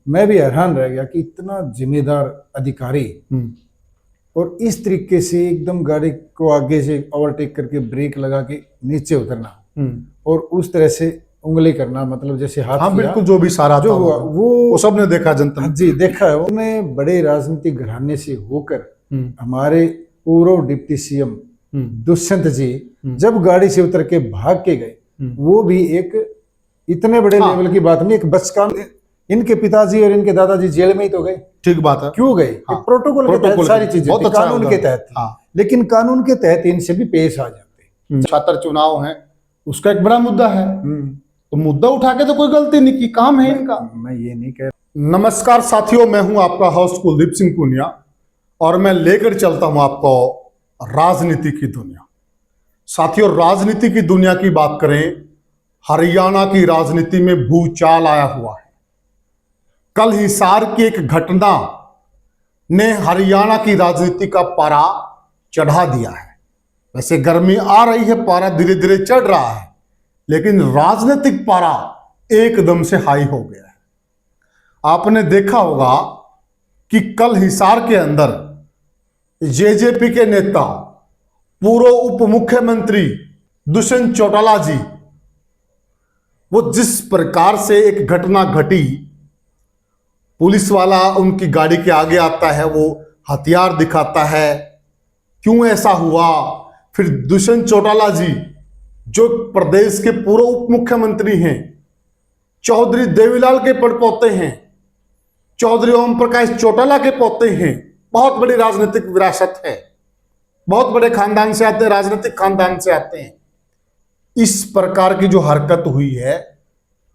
मैं भी हैरान रह गया कि इतना जिम्मेदार अधिकारी और इस तरीके से एकदम गाड़ी को आगे से ओवरटेक करके ब्रेक लगा के नीचे उतरना और उस तरह से उंगली करना, मतलब जैसे हाथ हाँ किया, बिल्कुल, जो भी सारा जो हुआ वो सबने देखा, जनता ने जी देखा है। उन्हें बड़े राजनीतिक घराने से होकर हमारे पूर्व डिप्टी सीएम दुष्यंत जी जब गाड़ी से उतर के भाग के गए, वो भी एक इतने बड़े लेवल की बात नहीं, एक बचकान। इनके पिताजी और इनके दादाजी जेल में ही तो गए। ठीक बात है। क्यों गए? प्रोटोकोल के तहत सारी चीजें बहुत अच्छा कानून के तहत थी। लेकिन कानून के तहत इनसे भी पेश आ जाते। छात्र चुनाव है, उसका एक बड़ा मुद्दा है, तो मुद्दा उठा के तो कोई गलती नहीं की, काम है इनका। मैं ये नहीं कह। नमस्कार साथियों, मैं हूं आपका होस्ट कुलदीप सिंह पुनिया और मैं लेकर चलता हूं आपको राजनीति की दुनिया। साथियों, राजनीति की दुनिया की बात करें, हरियाणा की राजनीति में भूचाल आया हुआ है। कल हिसार की एक घटना ने हरियाणा की राजनीति का पारा चढ़ा दिया है। वैसे गर्मी आ रही है, पारा धीरे धीरे चढ़ रहा है, लेकिन राजनीतिक पारा एकदम से हाई हो गया है। आपने देखा होगा कि कल हिसार के अंदर जेजेपी के नेता पूर्व उप मुख्यमंत्री दुष्यंत चौटाला जी, वो जिस प्रकार से एक घटना घटी, पुलिस वाला उनकी गाड़ी के आगे आता है, वो हथियार दिखाता है, क्यों ऐसा हुआ। फिर दुष्यंत चौटाला जी जो प्रदेश के पूर्व उप मुख्यमंत्री हैं, चौधरी देवीलाल के पड़पोते हैं, चौधरी ओम प्रकाश चौटाला के पोते हैं, बहुत बड़ी राजनीतिक विरासत है, बहुत बड़े खानदान से आते हैं, राजनीतिक खानदान से आते हैं। इस प्रकार की जो हरकत हुई है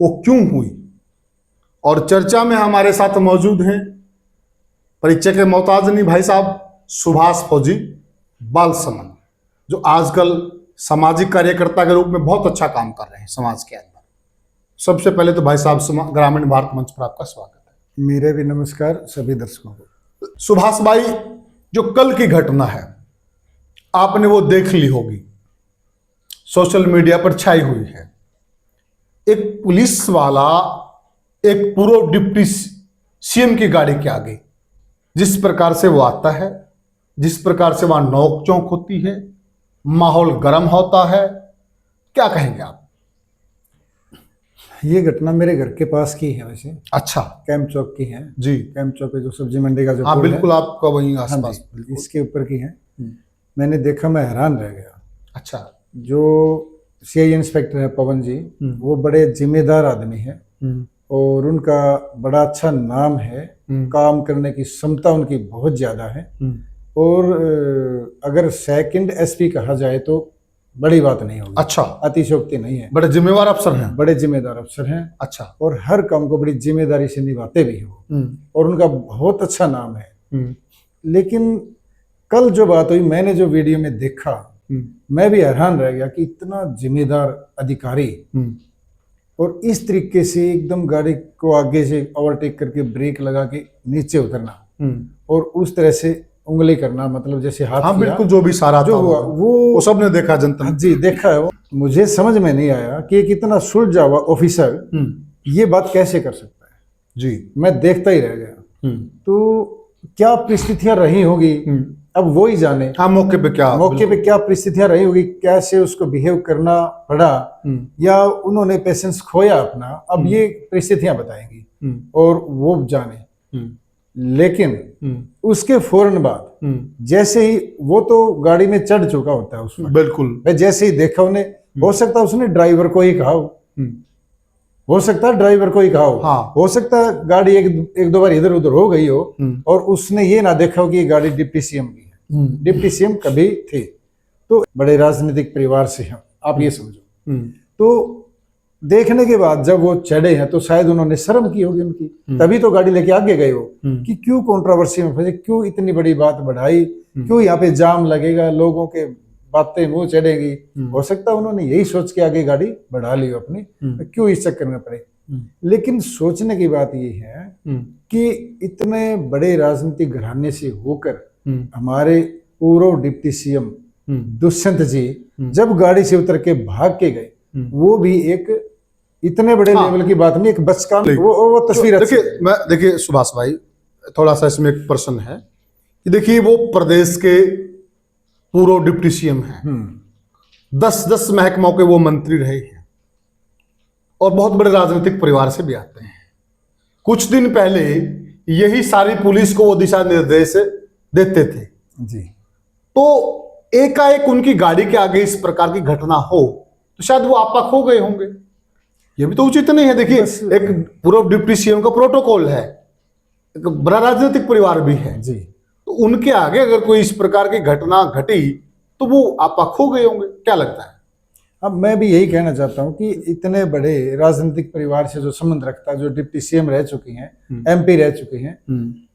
वो क्यों हुई, और चर्चा में हमारे साथ मौजूद हैं परिचय के मोहताज नहीं भाई साहब सुभाष फौजी बालसमंद, जो आजकल सामाजिक कार्यकर्ता के रूप में बहुत अच्छा काम कर रहे हैं समाज के अंदर। सबसे पहले तो भाई साहब ग्रामीण भारत मंच पर आपका स्वागत है। मेरे भी नमस्कार सभी दर्शकों को। सुभाष भाई, जो कल की घटना है आपने वो देख ली होगी, सोशल मीडिया पर छाई हुई है। एक पुलिस वाला एक पूर्व डिप्टी सीएम की गाड़ी के आगे जिस प्रकार से वो आता है, जिस प्रकार से वहां नोक चौंक होती है, माहौल गर्म होता है, क्या कहेंगे आप? ये घटना मेरे घर के पास की है वैसे। अच्छा, कैंप चौक की है जी। कैंप चौक पे जो सब्जी मंडी का जो हाँ पुल बिल्कुल, है, आपका वहीं आसपास। इसके ऊपर की है। मैंने देखा, मैं हैरान रह गया। अच्छा। जो सीआई इंस्पेक्टर है पवन जी, वो बड़े जिम्मेदार आदमी है और उनका बड़ा अच्छा नाम है, काम करने की क्षमता उनकी बहुत ज्यादा है। और अगर सेकंड एसपी कहा जाए तो बड़ी बात नहीं होगी। अच्छा, अतिशोक्ति नहीं है। बड़े जिम्मेवार अफसर हैं। बड़े जिम्मेदार अफसर हैं। अच्छा। और हर काम को बड़ी जिम्मेदारी से निभाते भी हो, और उनका बहुत अच्छा नाम है। लेकिन कल जो बात हुई, मैंने जो वीडियो में देखा, मैं भी हैरान रह गया कि इतना जिम्मेदार अधिकारी और इस तरीके से एकदम गाड़ी को आगे से ओवरटेक करके ब्रेक लगा के नीचे उतरना और उस तरह से उंगली करना, मतलब जैसे हाथ हाँ किया, बिल्कुल, जो भी सारा जो हुआ वो सबने देखा, जनता ने। जी देखा है। वो मुझे समझ में नहीं आया कि एक इतना सुलझा हुआ ऑफिसर ये बात कैसे कर सकता है। जी, मैं देखता ही रह गया। तो क्या परिस्थितियां रही होगी, अब वो ही जाने। हाँ, मौके पे क्या परिस्थितियां रही होगी, कैसे उसको बिहेव करना पड़ा, या उन्होंने पेशेंस खोया अपना, अब ये परिस्थितियां बताएंगी और वो जाने। लेकिन उसके फौरन बाद जैसे ही वो तो गाड़ी में चढ़ चुका होता है उस वक्त, बिल्कुल, जैसे ही देखा उन्हें, हो सकता है उसने ड्राइवर को ही कहा हो सकता है ड्राइवर को ही कहा हो। हाँ। हो सकता है गाड़ी एक दो बार इधर उधर हो गई हो और उसने ये ना देखा हो कि ये गाड़ी डिप्टी सीएम की है। डिप्टी सीएम कभी थे तो बड़े राजनीतिक परिवार से हैं, आप ये समझो। तो देखने के बाद जब वो चढ़े हैं तो शायद उन्होंने शर्म की होगी उनकी, तभी तो गाड़ी लेके आगे गए हो कि क्यों कंट्रोवर्सी में फंसे, क्यों इतनी बड़ी बात बढ़ाई, क्यों यहाँ पे जाम लगेगा, लोगों के बातें मुंह चढ़ेगी। हो सकता है उन्होंने यही सोच के आगे गाड़ी बढ़ा ली अपनी, क्यों इस चक्कर में पड़े। लेकिन सोचने की बात ये है कि इतने बड़े राजनीतिक घराने से होकर हमारे पूर्व डिप्टी सीएम दुष्यंत जी जब गाड़ी से उतर के भाग के गए, वो भी एक इतने बड़े हाँ। लेवल की बात नहीं, एक बस का वो तस्वीर अच्छी है। देखिए सुभाष भाई, थोड़ा सा इसमें एक प्रश्न है कि देखिए वो प्रदेश के पूर्व डिप्टी सीएम हैं, 10 महकमों के वो मंत्री रहे हैं और बहुत बड़े राजनीतिक परिवार से भी आते हैं। कुछ दिन पहले यही सारी पुलिस को वो दिशा निर्देश देते थे जी। तो एकाएक उनकी गाड़ी के आगे इस प्रकार की घटना हो तो शायद वो आपा खो गए होंगे। ये भी तो उचित नहीं है। देखिए एक पूर्व डिप्टी सीएम का प्रोटोकॉल है, एक बड़ा राजनीतिक परिवार भी है जी, तो उनके आगे अगर कोई इस प्रकार की घटना घटी तो वो आपा खो गए होंगे, क्या लगता है? अब मैं भी यही कहना चाहता हूँ कि इतने बड़े राजनीतिक परिवार से जो संबंध रखता है, जो डिप्टी सीएम रह चुके हैं, एमपी रह चुके हैं,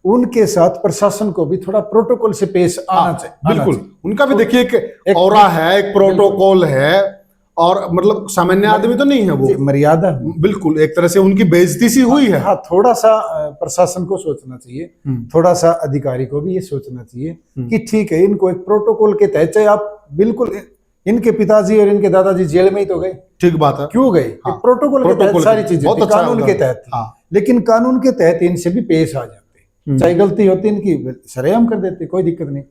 उनके साथ प्रशासन को भी थोड़ा प्रोटोकॉल से पेश आना चाहिए। बिल्कुल, उनका भी देखिए एक ऑरा है, एक प्रोटोकॉल है और मतलब सामान्य आदमी तो नहीं है वो, मर्यादा। बिल्कुल एक तरह से उनकी बेइज्जती सी हुई है। हाँ, थोड़ा सा प्रशासन को सोचना चाहिए, थोड़ा सा अधिकारी को भी ये सोचना चाहिए कि ठीक है, इनको एक प्रोटोकॉल के तहत, चाहे आप बिल्कुल इनके पिताजी और इनके दादाजी जेल में ही तो गए, ठीक बात है, क्यों गए? हाँ, प्रोटोकॉल के तहत सारी चीजें बहुत थी, अच्छा कानून के तहत थी। हाँ। लेकिन कानून के तहत इनसे भी पेश आ जाते, चाहे गलती होती इनकी सरेआम कर देते, कोई दिक्कत नहीं।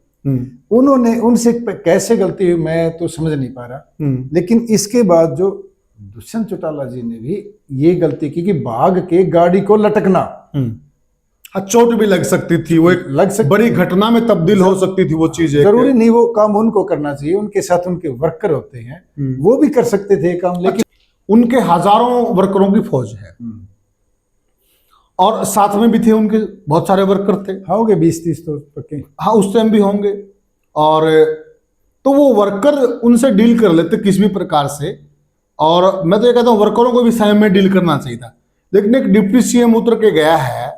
उन्होंने उनसे कैसे गलती हुई मैं तो समझ नहीं पा रहा। लेकिन इसके बाद जो दुष्यंत चौटाला जी ने भी ये गलती की कि भाग के गाड़ी को लटकना, चोट भी लग सकती थी, वो एक लग सकती, बड़ी घटना में तब्दील हो सकती थी वो चीज। जरूरी नहीं वो काम उनको करना चाहिए, उनके साथ उनके वर्कर होते हैं, वो भी कर सकते थे काम, लेकिन उनके हजारों वर्करों की फौज है और साथ में भी थे उनके बहुत सारे वर्कर थे। हाँ, होंगे 20-30 तो पक्के। हाँ, उस टाइम भी होंगे और तो वो वर्कर उनसे डील कर लेते किसी भी प्रकार से। और मैं तो ये कहता हूँ वर्करों को भी संयम में डील करना चाहिए था, लेकिन एक डिप्टी सीएम उतर के गया है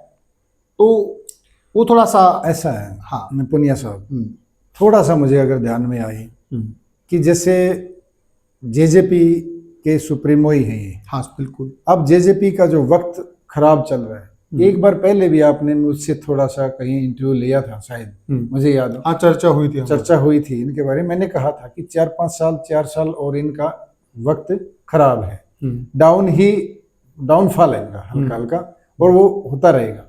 तो वो थोड़ा सा ऐसा है। हाँ पुनिया साहब, थोड़ा सा मुझे अगर ध्यान में आए कि जैसे जेजेपी के सुप्रीमो ही हैं ये। हाँ बिल्कुल। अब जेजेपी का जो वक्त खराब चल रहा है, एक बार पहले भी आपने मुझसे थोड़ा सा कहीं इंटरव्यू लिया था शायद, मुझे याद है। हाँ, चर्चा हुई थी इनके बारे में। मैंने कहा था कि 4 साल और इनका वक्त खराब है, डाउनफॉल है इनका हल्का हल्का, और वो होता रहेगा।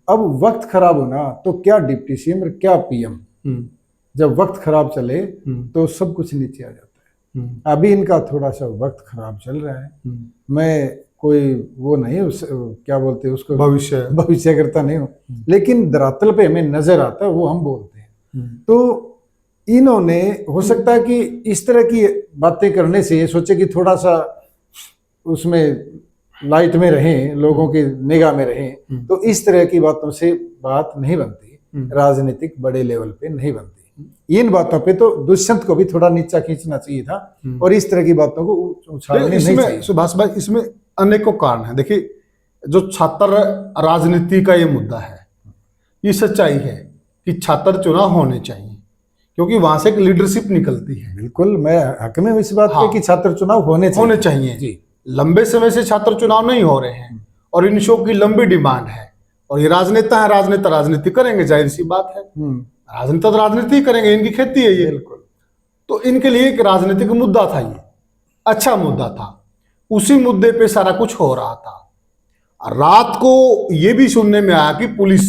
अब वक्त खराब होना तो क्या डिप्टी सीएम और क्या पीएम, जब वक्त खराब चले तो सब कुछ नीचे आ जाता है। अभी इनका थोड़ा सा वक्त खराब चल रहा है। मैं कोई वो नहीं, क्या बोलते हैं उसको, भविष्य करता नहीं हूँ, लेकिन धरातल पे हमें नजर आता है, वो हम बोलते हैं। तो इन्होंने हो सकता है कि इस तरह की बातें करने से ये सोचे कि थोड़ा सा उसमें लाइट में रहें, लोगों की निगाह में रहें, तो इस तरह की बातों से बात नहीं बनती, राजनीतिक बड़े लेवल पे नहीं बनती। इन बातों पे तो दुष्यंत को भी थोड़ा नीचा खींचना चाहिए था और इस तरह की बातों को उछालने नहीं चाहिए। सुभाष भाई, इसमें अनेकों कारण है। देखिए, जो छात्र राजनीति का ये मुद्दा है, ये सच्चाई है कि छात्र चुनाव होने चाहिए क्योंकि वहां से एक लीडरशिप निकलती है। बिल्कुल, मैं हक में इस बात पे कि छात्र चुनाव होने चाहिए जी। लंबे समय से छात्र चुनाव नहीं हो रहे हैं और इन शो की लंबी डिमांड है और ये राजनेता है, राजनीति करेंगे, जाहिर सी बात है, राजनेता तो राजनीति करेंगे, इनकी खेती है ये। बिल्कुल। तो इनके लिए एक राजनीतिक मुद्दा था, ये अच्छा मुद्दा था, उसी मुद्दे पे सारा कुछ हो रहा था। रात को ये भी सुनने में आया कि पुलिस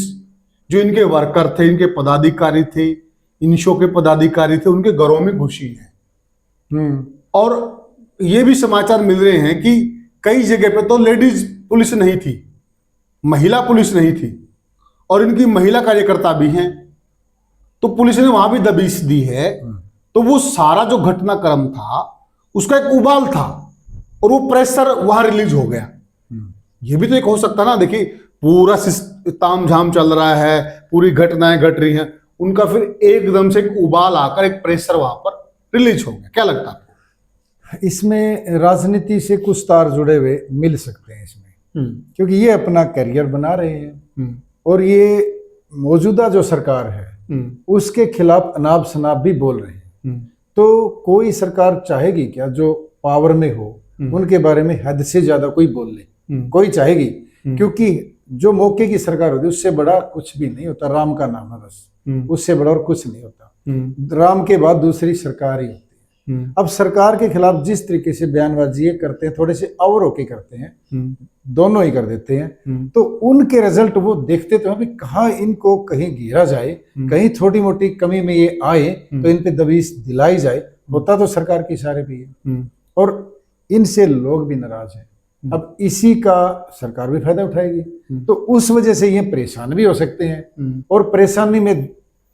जो इनके वर्कर थे, इनके पदाधिकारी थे, इन शो के पदाधिकारी थे, उनके घरों में घुसी है। और ये भी समाचार मिल रहे हैं कि कई जगह पे तो लेडीज पुलिस नहीं थी, महिला पुलिस नहीं थी और इनकी महिला कार्यकर्ता भी हैं, तो पुलिस ने वहां भी दबिश दी है। तो वो सारा जो घटनाक्रम था उसका एक उबाल था और वो प्रेशर वहां रिलीज हो गया। ये भी तो एक हो सकता ना। देखिए, पूरा तामझाम चल रहा है, पूरी घटनाएं घट रही हैं, उनका फिर एकदम से एक उबाल आकर एक प्रेशर वहां पर रिलीज हो गया। क्या लगता है आपको? इसमें राजनीति से कुछ तार जुड़े हुए मिल सकते हैं इसमें, क्योंकि ये अपना करियर बना रहे हैं और ये मौजूदा जो सरकार है उसके खिलाफ अनाप शनाप भी बोल रहे हैं। तो कोई सरकार चाहेगी क्या जो पावर में हो उनके बारे में हद से ज्यादा कोई बोल ले? कोई चाहेगी? क्योंकि जो मौके की सरकार होती है उससे बड़ा कुछ भी नहीं होता। राम का नाम है बस, उससे बड़ा और कुछ नहीं होता। राम के बाद दूसरी सरकार ही होती अब सरकार के खिलाफ जिस तरीके से बयानबाजी ये करते हैं, थोड़े से और होके करते हैं, दोनों ही कर देते हैं, तो उनके रिजल्ट वो देखते तो हैं भी कहाँ इनको कहीं घेरा जाए, कहीं छोटी मोटी कमी में ये आए तो इन पे दबीश दिलाई जाए। होता तो सरकार के इशारे पे है और इनसे लोग भी नाराज हैं। अब इसी का सरकार भी फायदा उठाएगी, तो उस वजह से ये परेशान भी हो सकते हैं और परेशानी में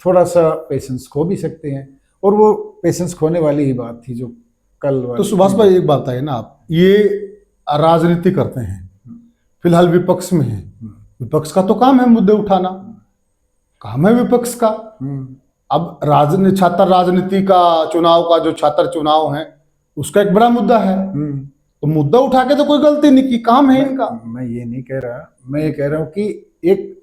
थोड़ा सा पेशेंस खो भी सकते हैं, और वो पेशेंस खोने वाली ही बात थी जो कल तो सुभाष भाई एक बात है ना, आप ये राजनीति करते हैं, फिलहाल विपक्ष में है, विपक्ष का तो काम है मुद्दे उठाना, काम है विपक्ष का। अब छात्र राजनीति का चुनाव का जो छात्र चुनाव है उसका एक बड़ा मुद्दा है, तो मुद्दा उठा के तो कोई गलती नहीं की, काम है इनका। मैं ये नहीं कह रहा, मैं ये कह रहा हूँ कि एक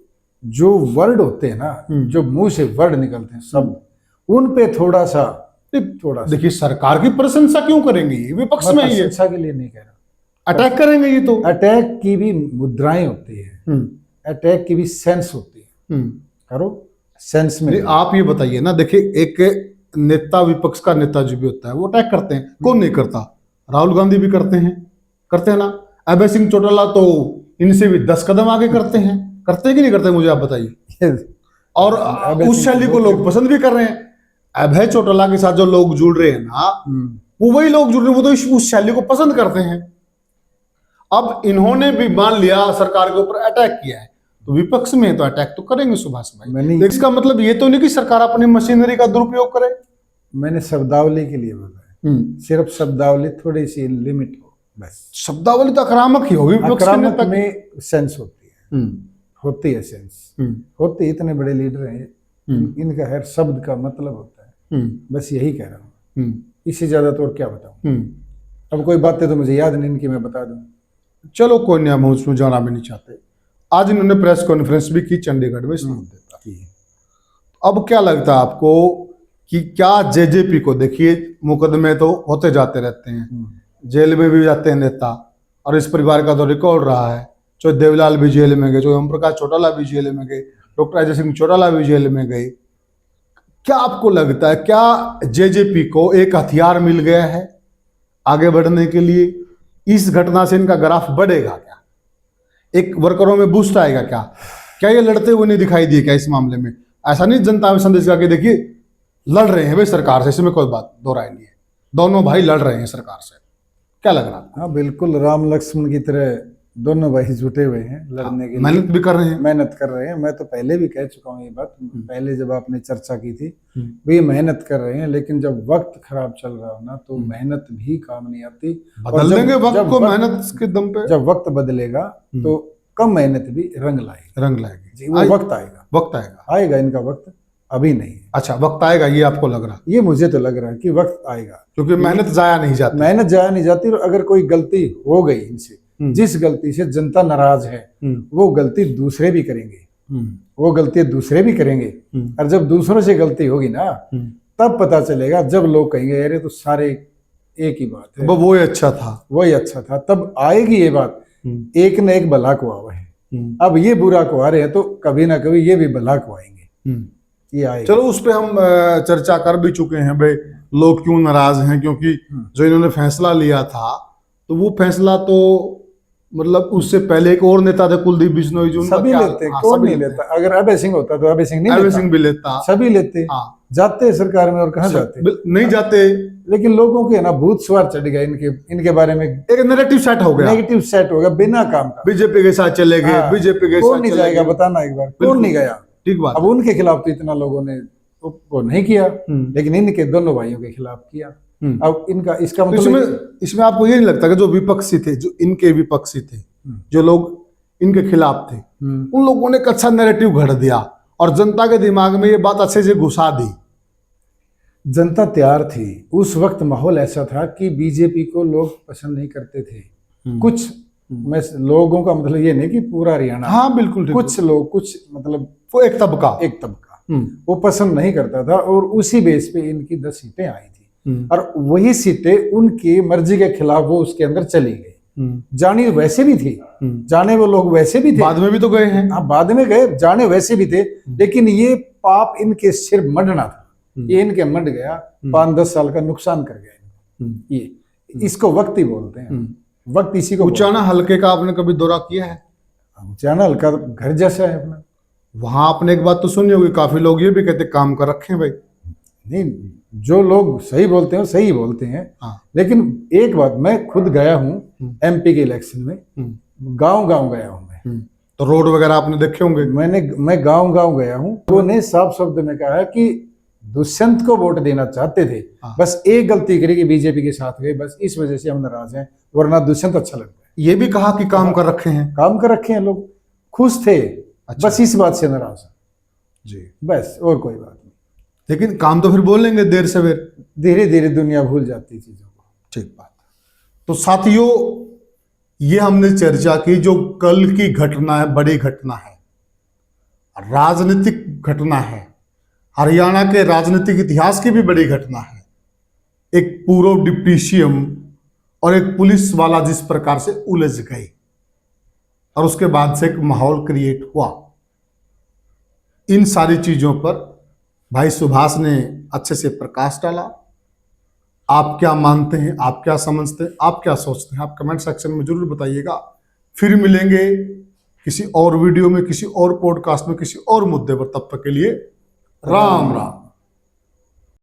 जो वर्ड होते हैं ना, जो मुंह से वर्ड निकलते हैं सब, उन पे थोड़ा सा देखिए सरकार की प्रशंसा क्यों करेंगे, ये विपक्ष में ही है, प्रशंसा के लिए नहीं कह रहा, अटैक करेंगे ये तो। अटैक की भी मुद्राएं होती है, अटैक की भी सेंस होती है, करो सेंस में। आप ये बताइए ना, देखिए एक नेता, विपक्ष का नेता जो भी होता है वो अटैक करते हैं, कौन नहीं करता, राहुल गांधी भी करते हैं ना, अभय सिंह चौटाला तो इनसे भी 10 कदम आगे करते हैं कि नहीं करते, मुझे आप बताइए। और उस शैली को लोग पसंद भी कर रहे हैं, अभय चौटाला के साथ जो लोग जुड़ रहे हैं ना, वो वही लोग जुड़ रहे हैं, वो तो उस शैली को पसंद करते हैं। अब इन्होंने भी मान लिया सरकार के ऊपर अटैक किया है, तो विपक्ष में तो अटैक तो करेंगे सुभाष भाई। इसका मतलब ये तो नहीं कि सरकार अपनी मशीनरी का दुरुपयोग करे। मैंने शब्दावली के लिए बोला है, सिर्फ शब्दावली थोड़ी सी लिमिट हो बस। शब्दावली तो आक्रामक ही होगी, आक्रामक में सेंस होती है, होती है सेंस, होती, इतने बड़े लीडर हैं, इनका हर शब्द का मतलब होता है, बस यही कह रहा हूँ, इससे ज्यादा तो और क्या बताऊं। अब कोई बातें तो मुझे याद नहीं इनकी, मैं बता दूं। चलो कोई नहीं, हम उसमें जाना भी नहीं चाहते। आज इन्होंने प्रेस कॉन्फ्रेंस भी की चंडीगढ़ में, अब क्या लगता है आपको कि क्या जेजेपी को, देखिए मुकदमे तो होते जाते रहते हैं, जेल में भी जाते हैं नेता, और इस परिवार का तो रिकॉर्ड रहा है, चाहे देवलाल भी जेल में गए, चाहे ओम प्रकाश चौटाला भी जेल में गए, डॉक्टर अजय सिंह चौटाला भी जेल में गए। क्या आपको लगता है, क्या जेजेपी को एक हथियार मिल गया है आगे बढ़ने के लिए? इस घटना से इनका ग्राफ बढ़ेगा क्या, एक वर्करों में बूस्ट आएगा क्या ये लड़ते हुए नहीं दिखाई दिए क्या इस मामले में? ऐसा नहीं जनता में संदेश करके देखिए लड़ रहे हैं भाई सरकार से, इसमें कोई बात दो राय नहीं है, दोनों भाई लड़ रहे हैं सरकार से, क्या लग रहा है? हाँ बिल्कुल, राम लक्ष्मण की तरह दोनों भाई जुटे हुए हैं लड़ने के लिए, मेहनत भी कर रहे हैं, मेहनत कर रहे हैं। मैं तो पहले भी कह चुका हूँ ये बात, पहले जब आपने चर्चा की थी, वे मेहनत कर रहे हैं, लेकिन जब वक्त खराब चल रहा हो ना तो मेहनत भी काम नहीं आती। बदल देंगे वक्त को मेहनत के दम पे, जब वक्त बदलेगा तो कम मेहनत भी रंग लाएगी जी, वो वक्त आएगा, इनका वक्त अभी नहीं है। अच्छा, वक्त आएगा ये आपको लग रहा? ये मुझे तो लग रहा है कि वक्त आएगा, क्योंकि मेहनत जाया नहीं जाती, और अगर कोई गलती हो गई इनसे, जिस गलती से जनता नाराज है, वो गलती दूसरे भी करेंगे, और जब दूसरों से गलती होगी ना तब पता चलेगा, जब लोग कहेंगे अरे तो सारे एक ही बात है, वही अच्छा था, तब आएगी ये बात, एक न एक भला को आवा है। अब ये बुरा को आ रहे हैं तो कभी ना कभी ये भी भला को आएंगे, ये आएगा। चलो उस पे हम चर्चा कर भी चुके हैं भाई, लोग क्यों नाराज हैं, क्योंकि जो इन्होंने फैसला लिया था तो वो फैसला तो मतलब उससे पहले एक और नेता थे कुलदीप बिश्नोई जी, सभी लेते, कौन नहीं लेता? अगर अभय सिंह होता तो अभय सिंह भी लेता, सभी लेते, जाते सरकार में, और कहाँ जाते? नहीं जाते, लेकिन लोगों के ना भूत सवार चढ़ गया इनके बारे में, एक नेगेटिव सेट हो गया बिना काम का। बीजेपी के साथ चले गए, बीजेपी के कौन नहीं जाएगा बताना एक बार, कौन नहीं गया? ठीक बात। अब उनके खिलाफ तो इतना लोगों ने वो नहीं किया, लेकिन इनके दोनों भाइयों के खिलाफ किया। अब इनका इसका मतलब इसमें आपको ये नहीं लगता कि जो विपक्षी थे, जो इनके विपक्षी थे, जो लोग इनके खिलाफ थे, उन लोगों ने एक अच्छा नैरेटिव घड़ दिया और जनता के दिमाग में ये बात अच्छे से घुसा दी? जनता तैयार थी, उस वक्त माहौल ऐसा था कि बीजेपी को लोग पसंद नहीं करते थे। कुछ लोगों का मतलब ये नहीं कि पूरा हरियाणा, हाँ बिल्कुल, कुछ लोग, कुछ मतलब वो एक तबका वो पसंद नहीं करता था, और उसी बेस पे इनकी 10 सीटें आई थी, और वही सीटें उनकी मर्जी के खिलाफ वो उसके अंदर चली गई। जाने वैसे भी थी, जाने वो लोग वैसे भी थे, बाद में भी तो गए हैं। हाँ बाद में गए, जाने वैसे भी थे, लेकिन ये पाप इनके सिर मढ़ना था, ये इनके मढ़ गया, 5-10 साल का नुकसान कर गया। ये इसको वक्त ही बोलते हैं। वक्त इसी को उचाना हल्के का आपने कभी दौरा किया है? उचाना हल्का तो घर जैसा है अपना। वहां आपने एक बात तो सुनी होगी, काफी लोग ये भी कहते काम कर रखे हैं भाई। नहीं, जो लोग सही बोलते हैं सही बोलते हैं। हाँ। लेकिन एक बात, मैं खुद गया हूँ एमपी के इलेक्शन में, गांव गांव गया हूँ मैं। तो रोड वगैरह आपने देखे होंगे। मैं गांव गांव गया हूँ। लोगों ने साफ शब्द में कहा कि दुष्यंत को वोट देना चाहते थे, बस एक गलती करी कि बीजेपी के साथ गए, बस इस वजह से हम नाराज हैं, वरना दुष्यंत अच्छा लगता है। ये भी कहा कि काम कर रखे हैं। काम कर रखे हैं, लोग खुश थे। अच्छा। बस इस बात से नाराज है जी, बस, और कोई बात नहीं। लेकिन काम तो फिर बोलेंगे देर सवेर। धीरे धीरे दुनिया भूल जाती चीजों को। ठीक बात। तो साथियों, ये हमने चर्चा की जो कल की घटना है, बड़ी घटना है, राजनीतिक घटना है, हरियाणा के राजनीतिक इतिहास की भी बड़ी घटना है। एक पूर्व डिप्टी सीएम और एक पुलिस वाला जिस प्रकार से उलझ गए और उसके बाद से एक माहौल क्रिएट हुआ, इन सारी चीजों पर भाई सुभाष ने अच्छे से प्रकाश डाला। आप क्या मानते हैं, आप क्या समझते हैं, आप क्या सोचते हैं, आप कमेंट सेक्शन में जरूर बताइएगा। फिर मिलेंगे किसी और वीडियो में, किसी और पॉडकास्ट में, किसी और मुद्दे पर। तब तक के लिए राम राम।